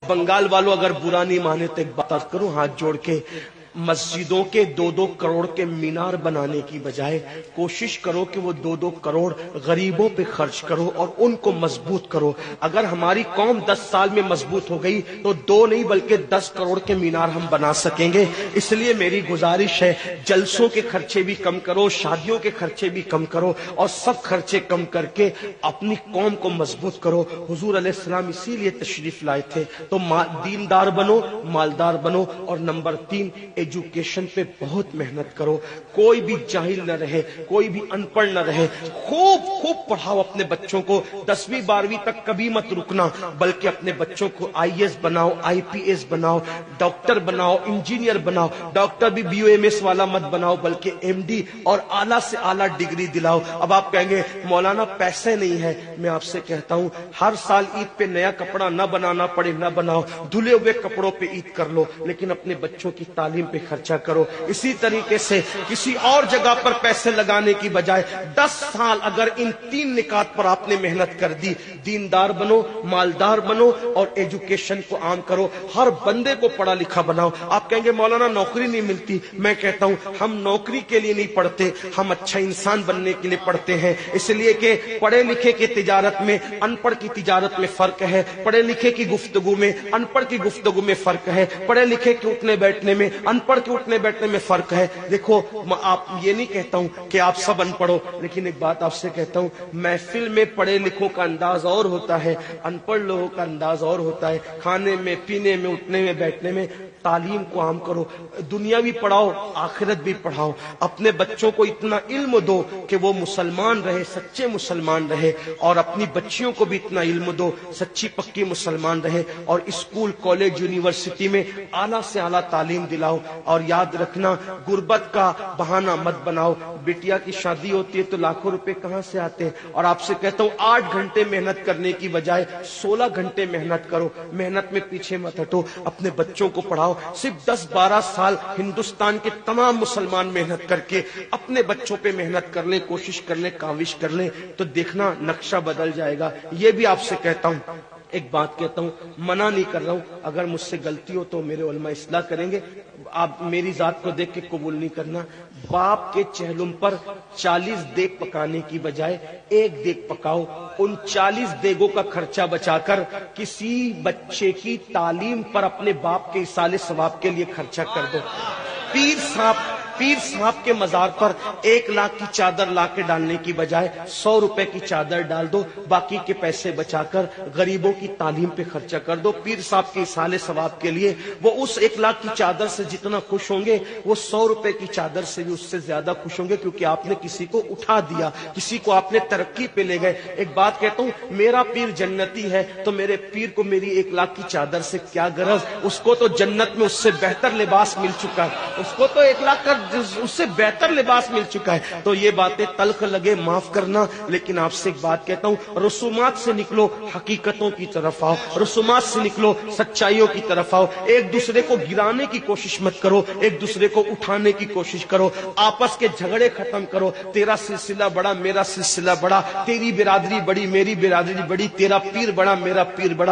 بنگال والوں اگر برا نہیں مانے تو ایک بات کروں ہاتھ جوڑ کے، مسجدوں کے 2-2 کروڑ کے مینار بنانے کی بجائے کوشش کرو کہ وہ 2-2 کروڑ غریبوں پہ خرچ کرو اور ان کو مضبوط کرو۔ اگر ہماری قوم 10 سال میں مضبوط ہو گئی تو 2 نہیں بلکہ 10 کروڑ کے مینار ہم بنا سکیں گے۔ اس لیے میری گزارش ہے جلسوں کے خرچے بھی کم کرو، شادیوں کے خرچے بھی کم کرو اور سب خرچے کم کر کے اپنی قوم کو مضبوط کرو۔ حضور علیہ السلام اسی لیے تشریف لائے تھے۔ تو دیندار بنو، مالدار بنو، اور نمبر 3 ایجوکیشن پہ بہت محنت کرو۔ کوئی بھی جاہل نہ رہے، کوئی بھی ان پڑھ نہ رہے، خوب پڑھاؤ اپنے بچوں کو۔ 10ویں 12ویں تک کبھی مت رکنا، بلکہ اپنے بچوں کو IAS بناؤ، IPS بناؤ، ڈاکٹر بناؤ، انجینئر بناؤ۔ ڈاکٹر بھی BUMS والا مت بناؤ بلکہ MD اور اعلیٰ سے اعلیٰ ڈگری دلاؤ۔ اب آپ کہیں گے مولانا پیسے نہیں ہے، میں آپ سے کہتا ہوں ہر سال عید پہ نیا کپڑا نہ بنانا پڑے نہ بناؤ، دھلے ہوئے کپڑوں پہ عید کر لو، لیکن اپنے بچوں کی تعلیم پہ خرچہ کرو۔ اسی طریقے سے کسی اور جگہ پر پیسے لگانے کی بجائے 10 سال اگر ان 3 نکات پر آپ نے محنت کر دی، دیندار بنو، مالدار بنو اور ایجوکیشن کو عام کرو، ہر بندے کو پڑھا لکھا بناؤ۔ آپ کہیں گے مولانا نوکری نہیں ملتی، میں کہتا ہوں ہم نوکری کے لیے نہیں پڑھتے، ہم اچھا انسان بننے کے لیے پڑھتے ہیں۔ اس لیے کہ پڑھے لکھے کی تجارت میں ان پڑھ کی تجارت میں فرق ہے، پڑھے لکھے کی گفتگو میں ان پڑھ کی گفتگو میں فرق ہے، پڑھے لکھے کے اٹھنے بیٹھنے میں ان پڑھ کے اٹھنے بیٹھنے میں فرق ہے۔ دیکھو آپ یہ نہیں کہتا ہوں کہ آپ سب ان پڑھو، لیکن ایک بات آپ سے کہتا ہوں، محفل میں پڑھے لکھوں کا انداز اور ہوتا ہے، ان پڑھ لوگوں کا انداز اور ہوتا ہے۔ کھانے میں، پینے میں، اٹھنے میں، بیٹھنے میں تعلیم کو عام کرو، دنیا بھی پڑھاؤ، آخرت بھی پڑھاؤ۔ اپنے بچوں کو اتنا علم دو کہ وہ مسلمان رہے، سچے مسلمان رہے، اور اپنی بچیوں کو بھی اتنا علم دو سچی پکی مسلمان رہے، اور اسکول، کالج، یونیورسٹی میں اعلیٰ سے اعلیٰ تعلیم دلاؤ۔ اور یاد رکھنا غربت کا بہانہ مت بناؤ۔ بیٹیا کی شادی ہوتی ہے تو لاکھوں روپے کہاں سے آتے ہیں، اور آپ سے کہتا ہوں 8 گھنٹے محنت کرنے کی بجائے 16 گھنٹے محنت کرو، محنت میں پیچھے مت ہٹو، اپنے بچوں کو پڑھاؤ۔ صرف 10-12 سال ہندوستان کے تمام مسلمان محنت کر کے اپنے بچوں پہ محنت کر لیں، کوشش کر لیں، کاوش کر لیں، تو دیکھنا نقشہ بدل جائے گا۔ یہ بھی آپ سے کہتا ہوں، ایک بات کہتا ہوں، منع نہیں کر رہا ہوں، اگر مجھ سے غلطی ہو تو میرے علماء اصلاح کریں گے، آپ میری ذات کو دیکھ کے قبول نہیں کرنا۔ باپ کے چہلم پر 40 دیگ پکانے کی بجائے 1 دیگ پکاؤ، ان 40 دیگوں کا خرچہ بچا کر کسی بچے کی تعلیم پر اپنے باپ کے ایصال ثواب کے لیے خرچہ کر دو۔ پیر صاحب کے مزار پر 1 لاکھ کی چادر لا کے ڈالنے کی بجائے 100 روپے کی چادر ڈال دو، باقی کے پیسے بچا کر غریبوں کی تعلیم پہ خرچہ کر دو۔ پیر صاحب کے ایصال ثواب کے لیے وہ اس 1 لاکھ کی چادر سے جتنا خوش ہوں گے، وہ 100 روپے کی چادر سے بھی اس سے زیادہ خوش ہوں گے، کیونکہ آپ نے کسی کو اٹھا دیا، کسی کو آپ نے ترقی پہ لے گئے۔ ایک بات کہتا ہوں، میرا پیر جنتی ہے تو میرے پیر کو میری 1 لاکھ کی چادر سے کیا غرض، اس کو تو جنت میں اس سے بہتر لباس مل چکا ہے، اس کو تو 1 لاکھ کا اس سے بہتر لباس مل چکا ہے۔ تو یہ باتیں تلخ لگے معاف کرنا، لیکن آپ سے ایک بات کہتا ہوں، رسومات سے نکلو، حقیقتوں کی طرف آؤ، رسومات سے نکلو، سچائیوں کی طرف آؤ۔ ایک دوسرے کو گرانے کی کوشش مت کرو، ایک دوسرے کو اٹھانے کی کوشش کرو، آپس کے جھگڑے ختم کرو۔ تیرا سلسلہ بڑا، میرا سلسلہ بڑا، تیری برادری بڑی، میری برادری بڑی، تیرا پیر بڑا، میرا پیر بڑا۔